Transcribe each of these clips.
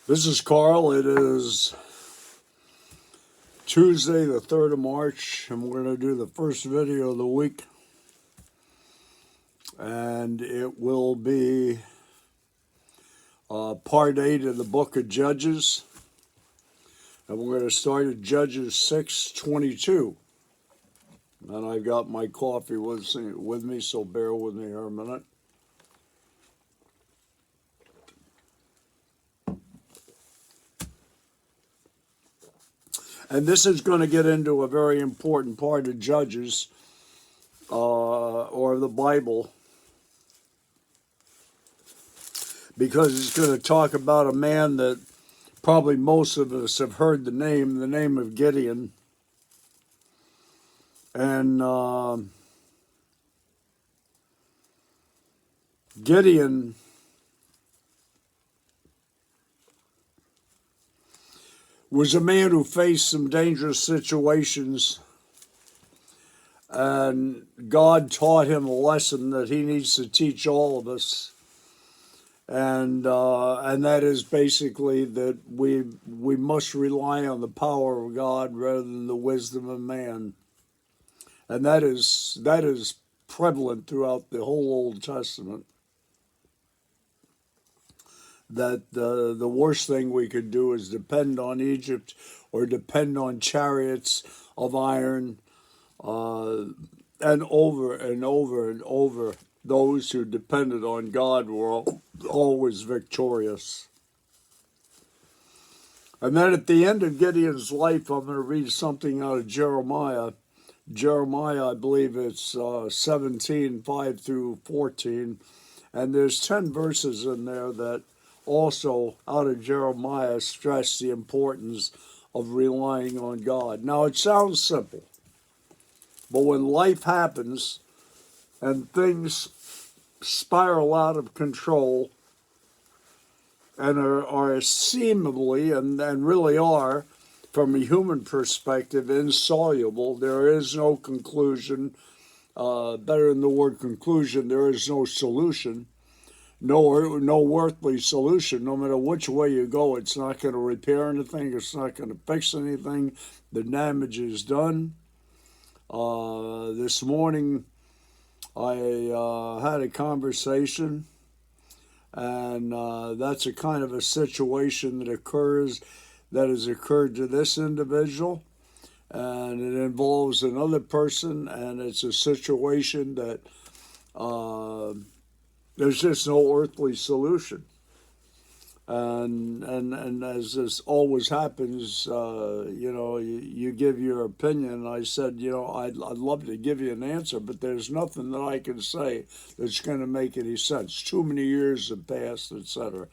This is Carl. It is Tuesday, the 3rd of March, and we're going to do the first video of the week. And it will be part 8 of the book of Judges. And we're going to start at Judges 6:22. And I've got my coffee with me, so bear with me here a minute. And this is going to get into a very important part of Judges, or the Bible, because it's going to talk about a man that probably most of us have heard the name of Gideon. And Gideon was a man who faced some dangerous situations, and God taught him a lesson that he needs to teach all of us, and that is basically that we must rely on the power of God rather than the wisdom of man, and that is prevalent throughout the whole Old Testament. That the worst thing we could do is depend on Egypt or depend on chariots of iron, and over and over and over, those who depended on God were always victorious. And then at the end of Gideon's life, I'm going to read something out of Jeremiah. Jeremiah, I believe it's 17, 5 through 14. And there's 10 verses in there that also, out of Jeremiah, stress the importance of relying on God. Now, it sounds simple, but when life happens and things spiral out of control and are seemingly, and really are, from a human perspective, insoluble, there is no conclusion. Better than the word conclusion, there is no solution. No earthly solution. No matter which way you go, it's not going to repair anything. It's not going to fix anything. The damage is done. This morning, I had a conversation, and that's a kind of a situation that has occurred to this individual, and it involves another person, and it's a situation that there's just no earthly solution. And as this always happens, you give your opinion. I said, I'd love to give you an answer, but there's nothing that I can say that's going to make any sense. Too many years have passed, etc.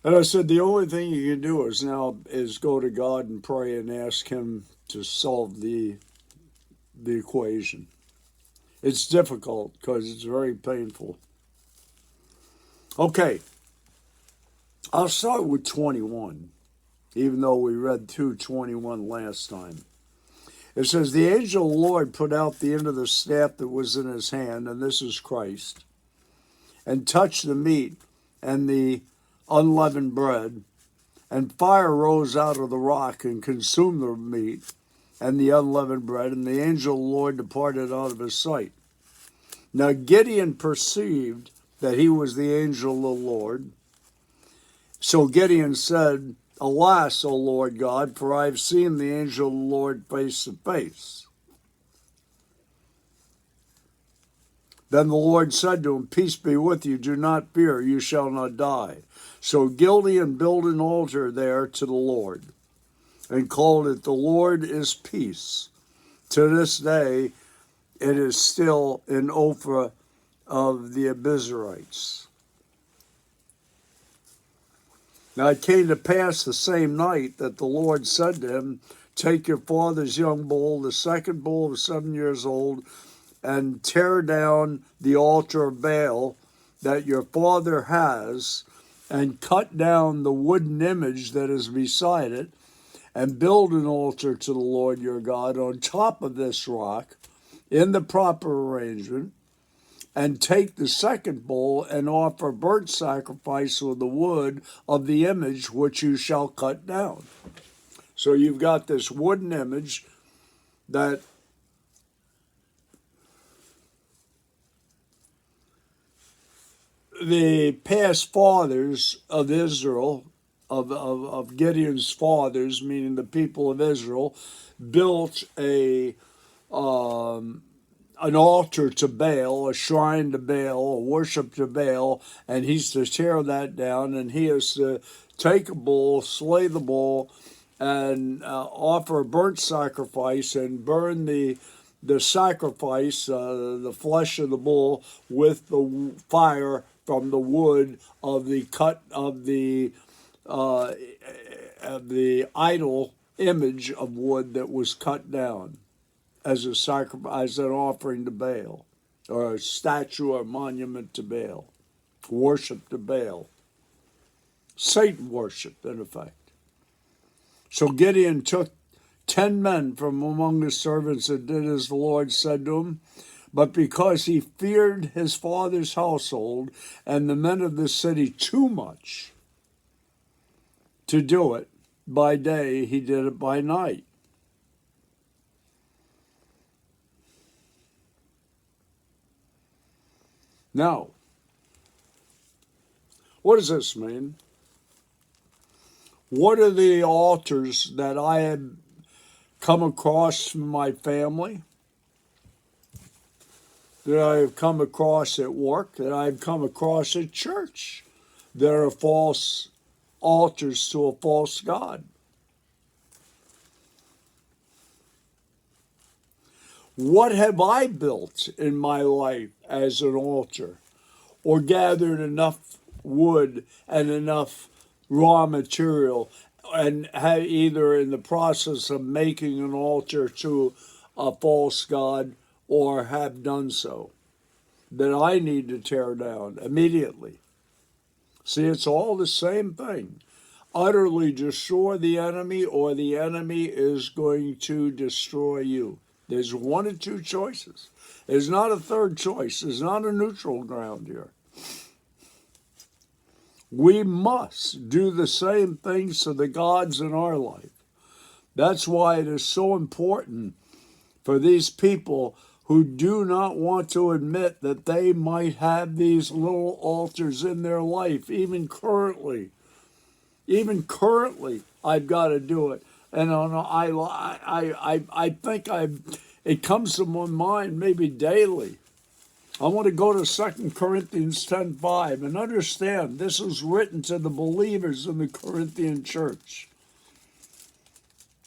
And I said, the only thing you can do is go to God and pray and ask Him to solve the equation. It's difficult because it's very painful. Okay, I'll start with 21, even though we read through 21 last time. It says, the angel of the Lord put out the end of the staff that was in his hand, and this is Christ, and touched the meat and the unleavened bread, and fire rose out of the rock and consumed the meat and the unleavened bread, and the angel of the Lord departed out of his sight. Now Gideon perceived that he was the angel of the Lord. So Gideon said, alas, O Lord God, for I have seen the angel of the Lord face to face. Then the Lord said to him, peace be with you, do not fear, you shall not die. So Gideon built an altar there to the Lord, and called it, the Lord is peace. To this day, it is still in Ophrah of the Abiezrites. Now it came to pass the same night that the Lord said to him, take your father's young bull, the second bull of 7 years old, and tear down the altar of Baal that your father has, and cut down the wooden image that is beside it, and build an altar to the Lord your God on top of this rock, in the proper arrangement. and take the second bull and offer burnt sacrifice with the wood of the image which you shall cut down. So you've got this wooden image that the past fathers of Israel, of Gideon's fathers, meaning the people of Israel, built an altar to Baal, a shrine to Baal, a worship to Baal, and he's to tear that down, and he is to take a bull, slay the bull, and offer a burnt sacrifice and burn the sacrifice, the flesh of the bull, with the fire from the wood of the cut of the idol image of wood that was cut down as a sacrifice, as an offering to Baal, or a statue or monument to Baal, worship to Baal, Satan worship in effect. So Gideon took 10 men from among the servants and did as the Lord said to him. But because he feared his father's household and the men of the city too much to do it by day, he did it by night. Now, what does this mean? What are the altars that I have come across from my family, that I have come across at work, that I have come across at church, that are false altars to a false god? What have I built in my life as an altar, or gathered enough wood and enough raw material, and have either in the process of making an altar to a false god, or have done so, that I need to tear down immediately? See, it's all the same thing. Utterly destroy the enemy, or the enemy is going to destroy you. There's one of two choices. There's not a third choice. There's not a neutral ground here. We must do the same things to the gods in our life. That's why it is so important for these people who do not want to admit that they might have these little altars in their life, even currently. Even currently, I've got to do it. And I think it comes to my mind maybe daily. I want to go to 2 Corinthians 10:5 and understand this is written to the believers in the Corinthian church.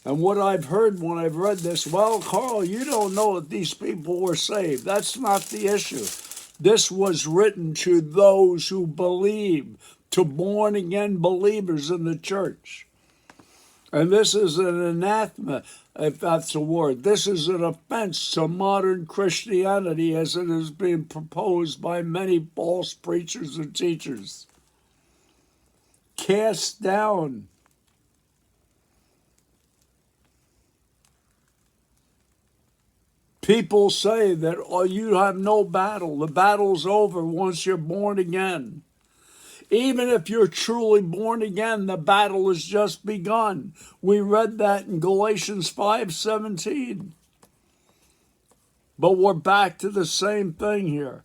And what I've heard when I've read this, well, Carl, you don't know that these people were saved. That's not the issue. This was written to those who believe, to born-again believers in the church. And this is an anathema, if that's a word. This is an offense to modern Christianity as it is being proposed by many false preachers and teachers. Cast down. People say that, oh, you have no battle. The battle's over once you're born again. Even if you're truly born again, the battle has just begun. We read that in Galatians 5:17. But we're back to the same thing here.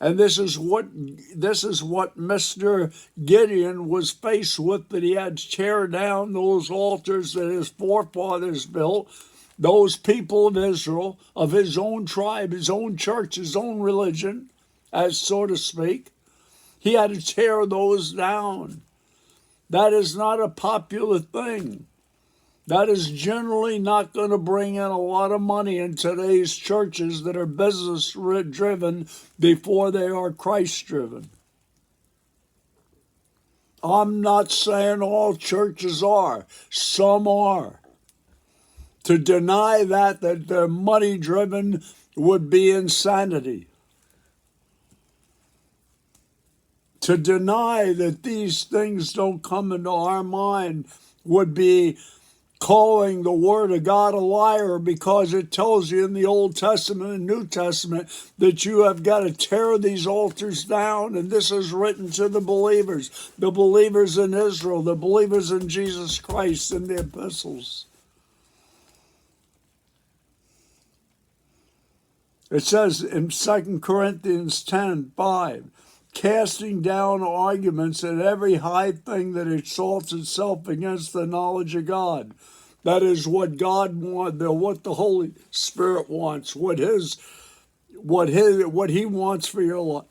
And this is what Mr. Gideon was faced with, that he had to tear down those altars that his forefathers built, those people of Israel, of his own tribe, his own church, his own religion, as so to speak. He had to tear those down. That is not a popular thing. That is generally not going to bring in a lot of money in today's churches that are business-driven before they are Christ-driven. I'm not saying all churches are. Some are. To deny that they're money-driven would be insanity. To deny that these things don't come into our mind would be calling the Word of God a liar, because it tells you in the Old Testament and New Testament that you have got to tear these altars down. And this is written to the believers in Israel, the believers in Jesus Christ in the epistles. It says in 2 Corinthians 10:5, casting down arguments and every high thing that exalts itself against the knowledge of God. That is what God wants, what the Holy Spirit wants, what He wants for your life.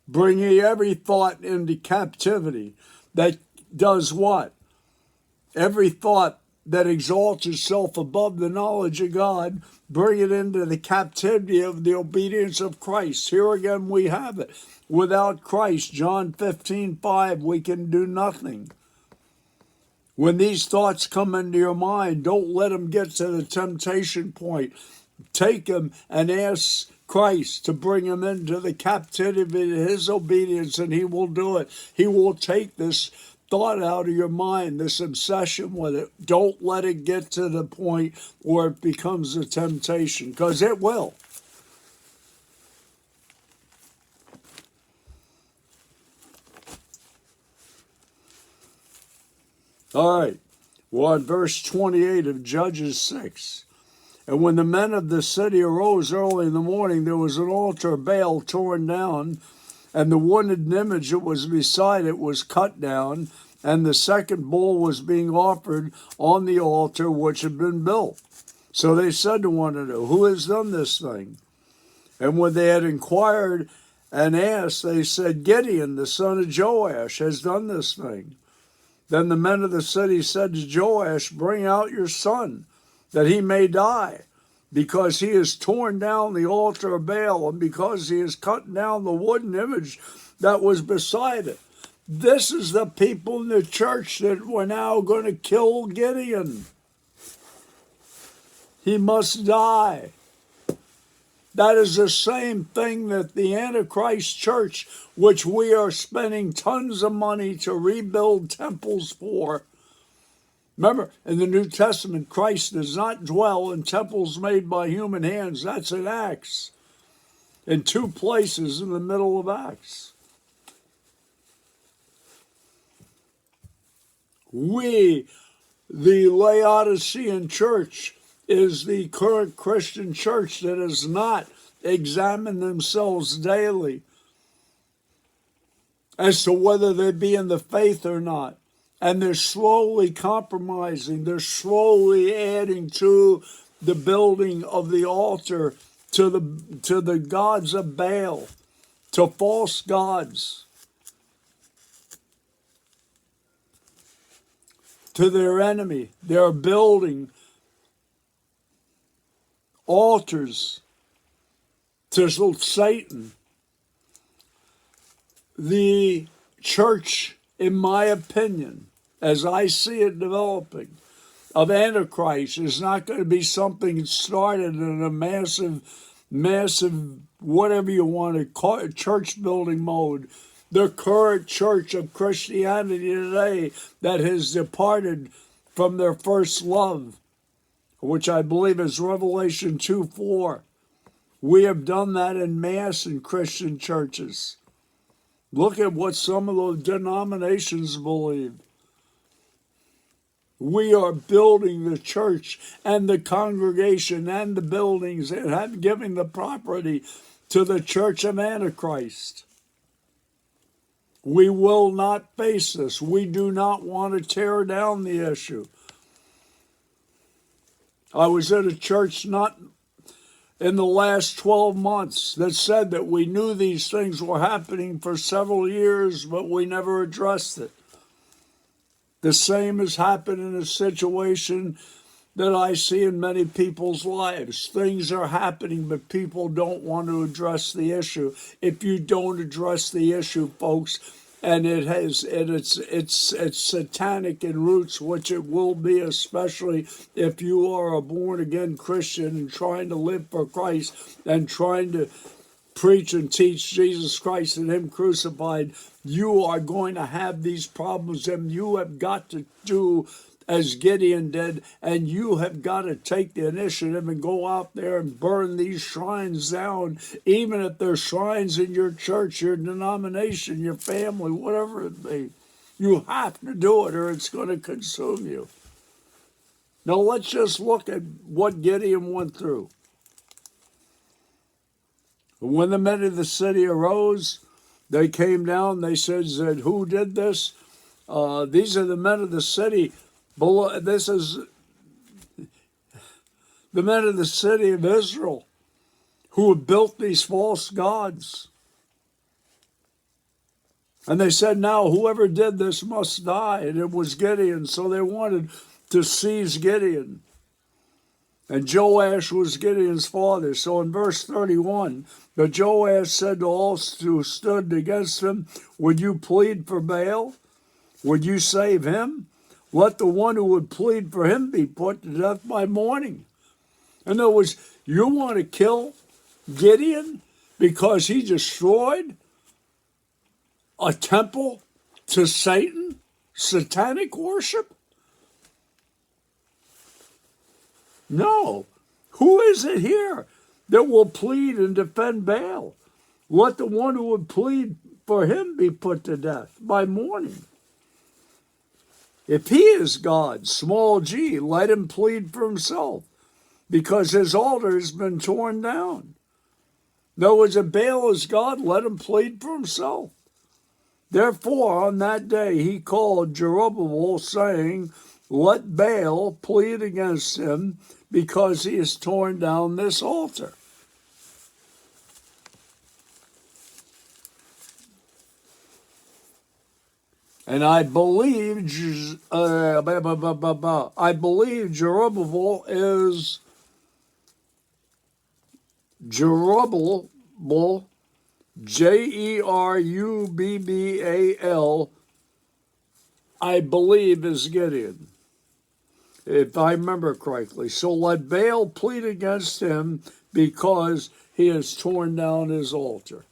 Bringing every thought into captivity. That does what? Every thought that exalts itself above the knowledge of God, bring it into the captivity of the obedience of Christ. Here again we have it. Without Christ, John 15:5, we can do nothing. When these thoughts come into your mind, don't let them get to the temptation point. Take them and ask Christ to bring them into the captivity of His obedience, and He will do it. He will take this thought out of your mind, this obsession with it. Don't let it get to the point where it becomes a temptation, because it will. All right, we're on verse 28 of Judges 6. And when the men of the city arose early in the morning, there was an altar of Baal torn down, and the wooden image that was beside it was cut down, and the second bull was being offered on the altar which had been built. So they said to one another, who has done this thing? And when they had inquired and asked, they said, Gideon, the son of Joash, has done this thing. Then the men of the city said to Joash, bring out your son, that he may die, because he has torn down the altar of Baal, and because he has cut down the wooden image that was beside it. This is the people in the church that were now going to kill Gideon. He must die. That is the same thing that the Antichrist church, which we are spending tons of money to rebuild temples for. Remember, in the New Testament, Christ does not dwell in temples made by human hands. That's in Acts. In two places in the middle of Acts. We, the Laodicean church, is the current Christian church that has not examined themselves daily as to whether they be in the faith or not. And they're slowly compromising. They're slowly adding to the building of the altar to the gods of Baal, to false gods, to their enemy. They're building altars to Satan. The church, in my opinion, as I see it developing, of Antichrist is not going to be something started in a massive, whatever you want to call it, church building mode. The current church of Christianity today that has departed from their first love, which I believe is Revelation 2:4. We have done that in mass in Christian churches. Look at what some of those denominations believe. We are building the church and the congregation and the buildings and have given the property to the church of Antichrist. We will not face this. We do not want to tear down the issue. I was at a church not in the last 12 months that said that we knew these things were happening for several years, but we never addressed it. The same has happened in a situation that I see in many people's lives. Things are happening, but people don't want to address the issue. If you don't address the issue, folks, and it's satanic in roots, which it will be, especially if you are a born-again Christian and trying to live for Christ and trying to preach and teach Jesus Christ and Him crucified, you are going to have these problems, and you have got to do as Gideon did, and you have got to take the initiative and go out there and burn these shrines down, even if they're shrines in your church, your denomination, your family, whatever it be. You have to do it or it's going to consume you. Now let's just look at what Gideon went through. When the men of the city arose, they came down, they said, who did this? These are the men of the city. This is the men of the city of Israel who have built these false gods. And they said, now whoever did this must die. And it was Gideon, so they wanted to seize Gideon. And Joash was Gideon's father. So in verse 31, but Joash said to all who stood against him, would you plead for Baal? Would you save him? Let the one who would plead for him be put to death by morning. In other words, you want to kill Gideon because he destroyed a temple to Satan? Satanic worship? No. Who is it here that will plead and defend Baal? Let the one who would plead for him be put to death by morning. If he is God, small g, let him plead for himself, because his altar has been torn down. In other words, if Baal is God, let him plead for himself. Therefore, on that day he called Jerubbaal, saying, let Baal plead against him, because he has torn down this altar. And I believe Jerubbaal is Jerubbal, Jerubbal, I believe is Gideon, if I remember correctly. So let Baal plead against him because he has torn down his altar.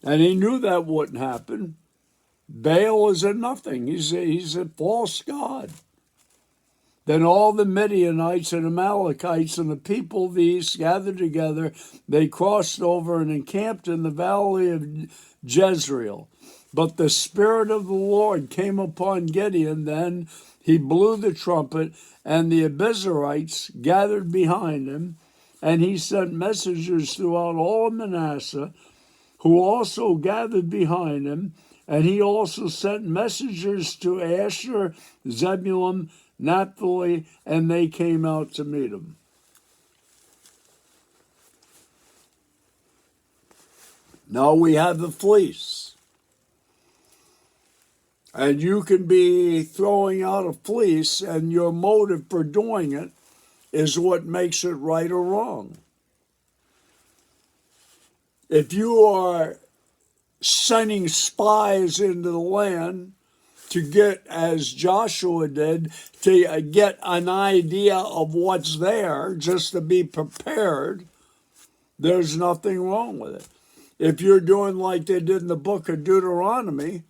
And he knew that wouldn't happen. Baal is a nothing. He's a false god. Then all the Midianites and Amalekites and the people of the east gathered together. They crossed over and encamped in the valley of Jezreel. But the Spirit of the Lord came upon Gideon. Then he blew the trumpet, and the Abiezrites gathered behind him. And he sent messengers throughout all of Manasseh, who also gathered behind him. And he also sent messengers to Asher, Zebulun, Naphtali, and they came out to meet him. Now we have the fleece. And you can be throwing out a fleece, and your motive for doing it is what makes it right or wrong. If you are sending spies into the land to get, as Joshua did, to get an idea of what's there, just to be prepared, there's nothing wrong with it. If you're doing like they did in the book of Deuteronomy,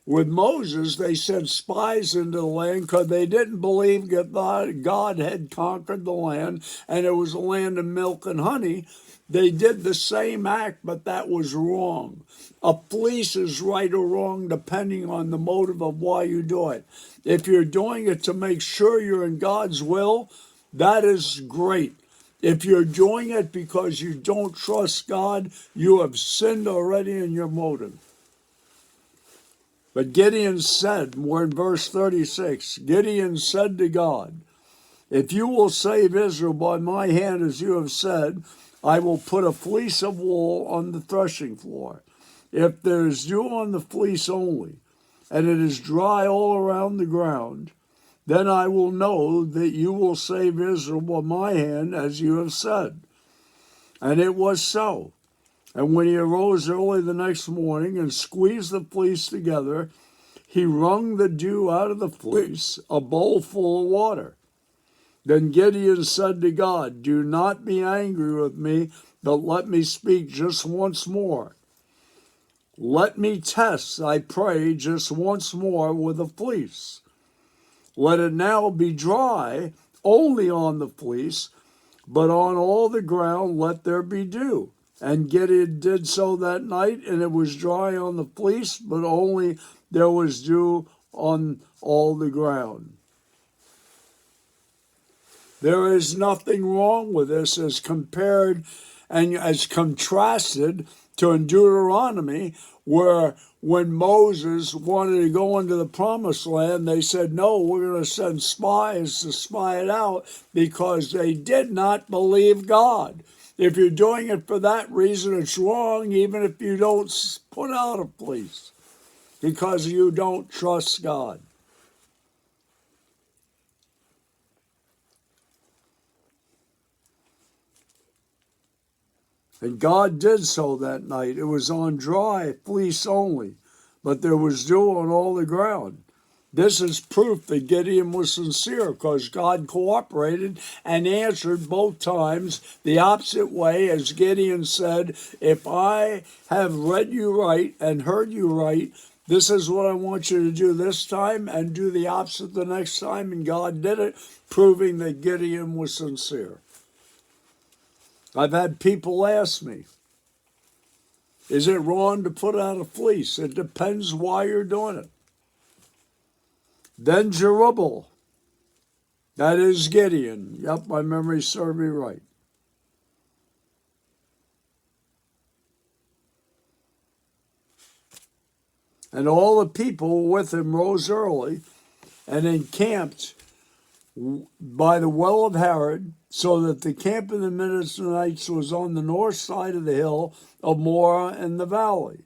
with Moses, they sent spies into the land because they didn't believe God had conquered the land and it was a land of milk and honey. They did the same act, but that was wrong. A fleece is right or wrong depending on the motive of why you do it. If you're doing it to make sure you're in God's will, that is great. If you're doing it because you don't trust God, you have sinned already in your motive. But Gideon said, we're in verse 36, Gideon said to God, if you will save Israel by my hand as you have said, I will put a fleece of wool on the threshing floor. If there is dew on the fleece only, and it is dry all around the ground, then I will know that you will save Israel by my hand as you have said. And it was so. And when he arose early the next morning and squeezed the fleece together, he wrung the dew out of the fleece, a bowl full of water. Then Gideon said to God, do not be angry with me, but let me speak just once more. Let me test, I pray, just once more with a fleece. Let it now be dry only on the fleece, but on all the ground let there be dew. And Gideon did so that night, and it was dry on the fleece, but only there was dew on all the ground. There is nothing wrong with this as compared and as contrasted to in Deuteronomy, where when Moses wanted to go into the promised land, they said, no, we're going to send spies to spy it out because they did not believe God. If you're doing it for that reason, it's wrong, even if you don't put out a fleece, because you don't trust God. And God did so that night. It was on dry fleece only, but there was dew on all the ground. This is proof that Gideon was sincere, because God cooperated and answered both times the opposite way, as Gideon said, if I have read you right and heard you right, this is what I want you to do this time, and do the opposite the next time. And God did it, proving that Gideon was sincere. I've had people ask me, is it wrong to put out a fleece? It depends why you're doing it. Then Jerubbaal, that is Gideon. Yep, my memory served me right. And all the people with him rose early and encamped by the well of Harod, so that the camp of the Midianites was on the north side of the hill of Moreh in the valley.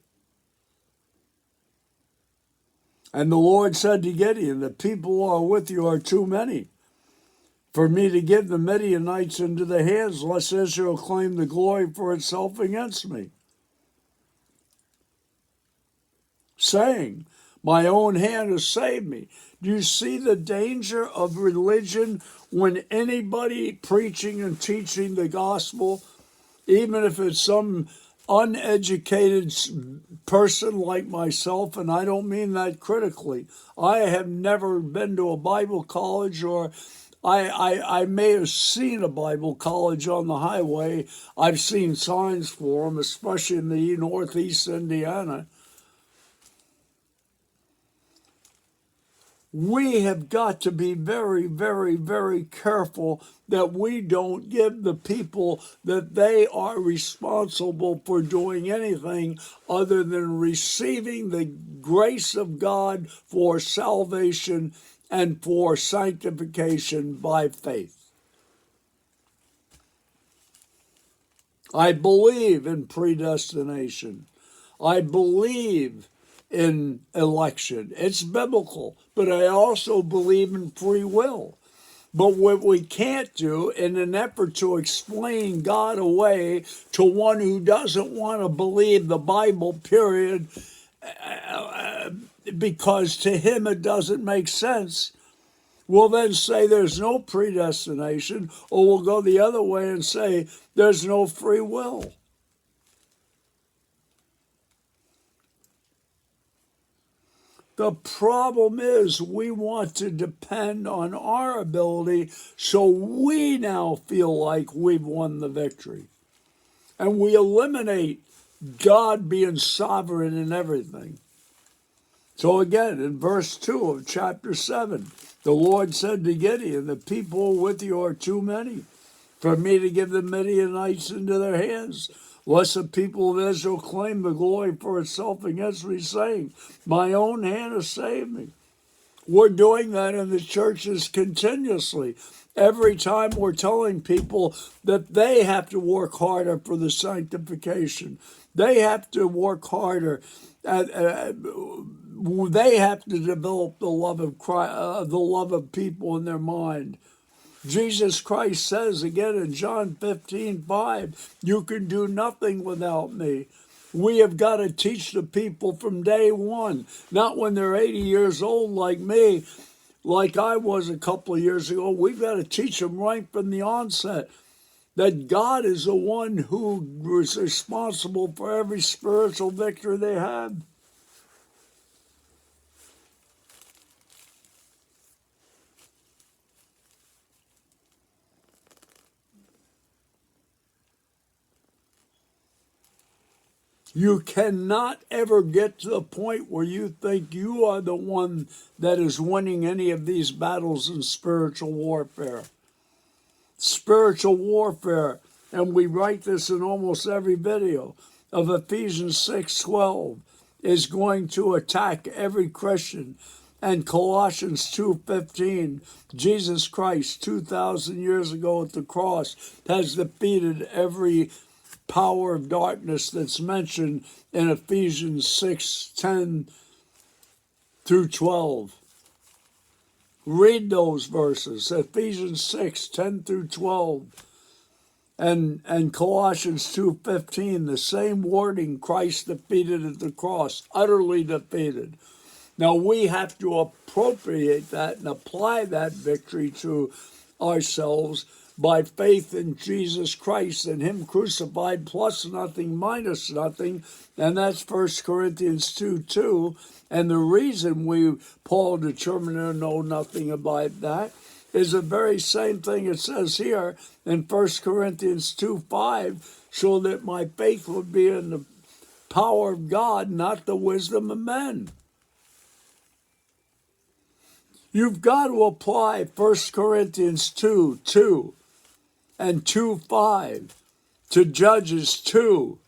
And the Lord said to Gideon, the people who are with you are too many for me to give the Midianites into their hands, lest Israel claim the glory for itself against me, saying, my own hand has saved me. Do you see the danger of religion when anybody preaching and teaching the gospel, even if it's some uneducated person like myself, and I don't mean that critically. I have never been to a Bible college, or I may have seen a Bible college on the highway. I've seen signs for them, especially in the northeast Indiana. We have got to be very, very, very careful that we don't give the people that they are responsible for doing anything other than receiving the grace of God for salvation and for sanctification by faith. I believe in predestination. I believe in election. It's biblical, but I also believe in free will. But what we can't do in an effort to explain God away to one who doesn't want to believe the Bible, period, because to him it doesn't make sense, we'll then say there's no predestination, or we'll go the other way and say there's no free will. The problem is we want to depend on our ability, so we now feel like we've won the victory. And we eliminate God being sovereign in everything. So again, in verse 2 of chapter 7, the Lord said to Gideon, the people with you are too many for me to give the Midianites into their hands, lest the people of Israel claim the glory for itself against me, saying, my own hand has saved me. We're doing that in the churches continuously. Every time we're telling people that they have to work harder for the sanctification. They have to work harder. They have to develop the love of Christ, the love of people in their mind. Jesus Christ says again in John 15:5, you can do nothing without me. We have got to teach the people from day one, not when they're 80 years old like me, like I was a couple of years ago. We've got to teach them right from the onset. that God is the one who was responsible for every spiritual victory they had? You cannot ever get to the point where you think you are the one that is winning any of these battles in spiritual warfare. Spiritual warfare, and we write this in almost every video, of Ephesians 6:12, is going to attack every Christian. And Colossians 2:15, Jesus Christ 2,000 years ago at the cross has defeated every power of darkness that's mentioned in Ephesians 6:10 through 12. Read those verses, Ephesians 6:10 through 12, and Colossians 2:15, the same wording Christ defeated at the cross, utterly defeated. Now we have to appropriate that and apply that victory to ourselves by faith in Jesus Christ and Him crucified, plus nothing, minus nothing, and that's 1 Corinthians 2:2. And the reason Paul determined to know nothing about that is the very same thing it says here in 1 Corinthians 2:5, so that my faith would be in the power of God, not the wisdom of men. You've got to apply 1 Corinthians 2:2 and 2:5 to Judges 7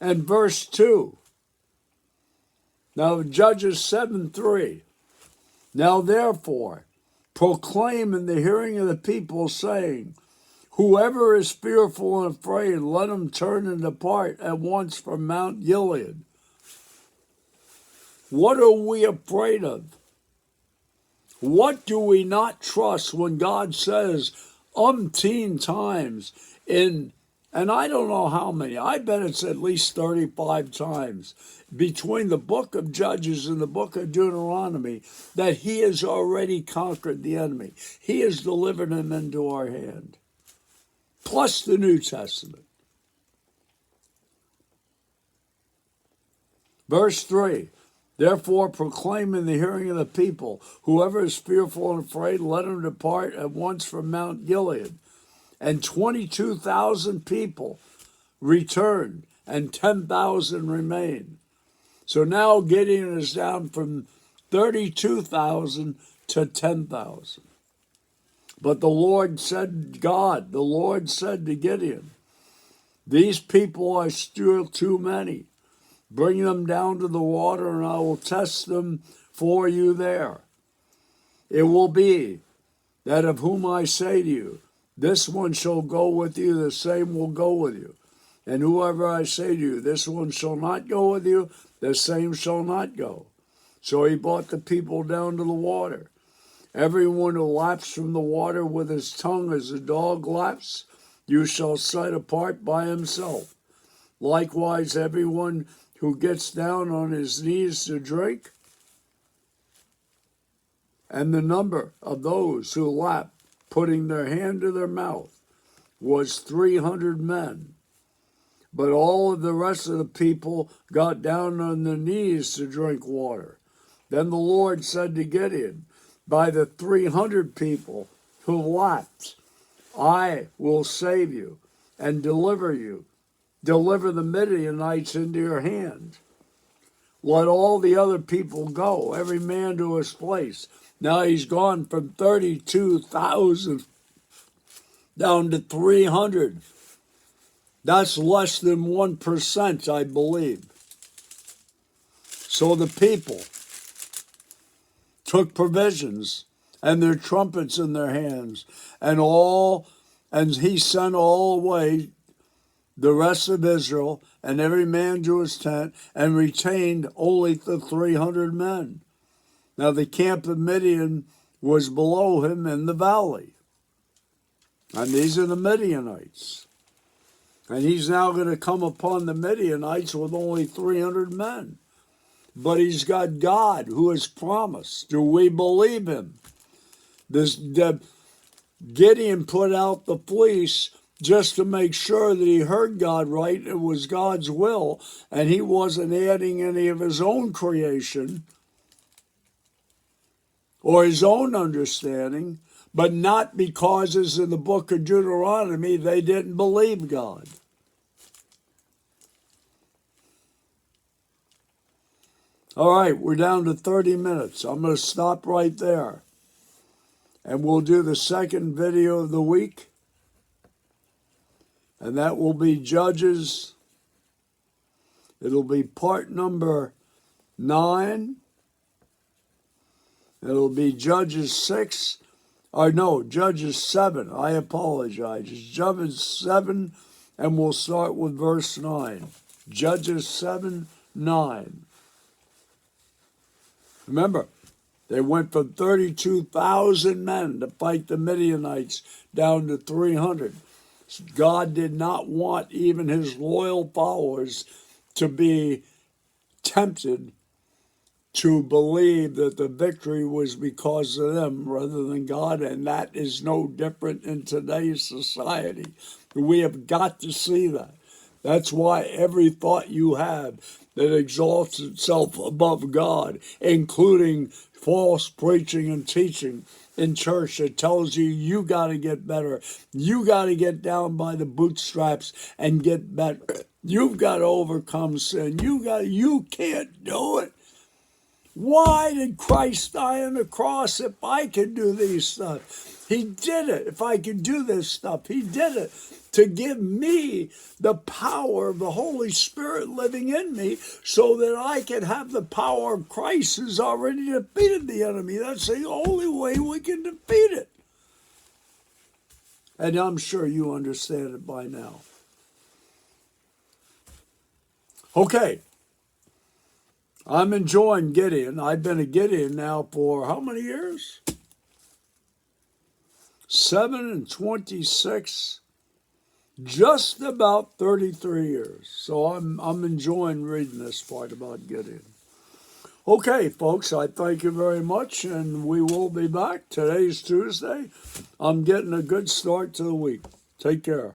and verse 2. Now Judges 7:3. Now therefore, proclaim in the hearing of the people, saying, whoever is fearful and afraid, let him turn and depart at once from Mount Gilead. What are we afraid of? What do we not trust when God says umpteen times and I don't know how many, I bet it's at least 35 times between the book of Judges and the book of Deuteronomy that He has already conquered the enemy. He has delivered him into our hand. Plus the New Testament. Verse 3. Therefore proclaim in the hearing of the people, whoever is fearful and afraid, let him depart at once from Mount Gilead. And 22,000 people returned, and 10,000 remained. So now Gideon is down from 32,000 to 10,000. But the Lord said to Gideon, these people are still too many. Bring them down to the water, and I will test them for you there. It will be that of whom I say to you, this one shall go with you, the same will go with you. And whoever I say to you, this one shall not go with you, the same shall not go. So he brought the people down to the water. Everyone who laps from the water with his tongue as a dog laps, you shall set apart by himself. Likewise, everyone who gets down on his knees to drink. And the number of those who lapped, putting their hand to their mouth, was 300 men. But all of the rest of the people got down on their knees to drink water. Then the Lord said to Gideon, by the 300 people who lapped, I will save you and deliver the Midianites into your hand. Let all the other people go, every man to his place. Now he's gone from 32,000 down to 300. That's less than 1%, I believe. So the people took provisions and their trumpets in their hands, and he sent all away the rest of Israel, and every man to his tent, and retained only the 300 men. Now the camp of Midian was below him in the valley. And these are the Midianites. And he's now going to come upon the Midianites with only 300 men. But he's got God who has promised. Do we believe him? Gideon put out the fleece just to make sure that he heard God right. It was God's will, and he wasn't adding any of his own creation or his own understanding, but not because, as in the book of Deuteronomy, they didn't believe God. All right, we're down to 30 minutes. I'm going to stop right there. And we'll do the second video of the week. And that will be Judges. It'll be part number 9. It'll be Judges 6. Or no, Judges 7. I apologize. It's Judges 7, and we'll start with verse 9. Judges 7, 9. Remember, they went from 32,000 men to fight the Midianites down to 300. God did not want even his loyal followers to be tempted to believe that the victory was because of them rather than God, and that is no different in today's society. We have got to see that. That's why every thought you have that exalts itself above God, including false preaching and teaching in church that tells you you got to get better, you got to get down by the bootstraps and get better, you've got to overcome sin, you can't do it. Why did Christ die on the cross if I could do these stuff? He did it. If I could do this stuff, he did it to give me the power of the Holy Spirit living in me so that I can have the power of Christ who's already defeated the enemy. That's the only way we can defeat it. And I'm sure you understand it by now. Okay. I'm enjoying Gideon. I've been a Gideon now for how many years? 7 and 26, just about 33 years. So I'm enjoying reading this part about Gideon. Okay, folks, I thank you very much, and we will be back. Today's Tuesday. I'm getting a good start to the week. Take care.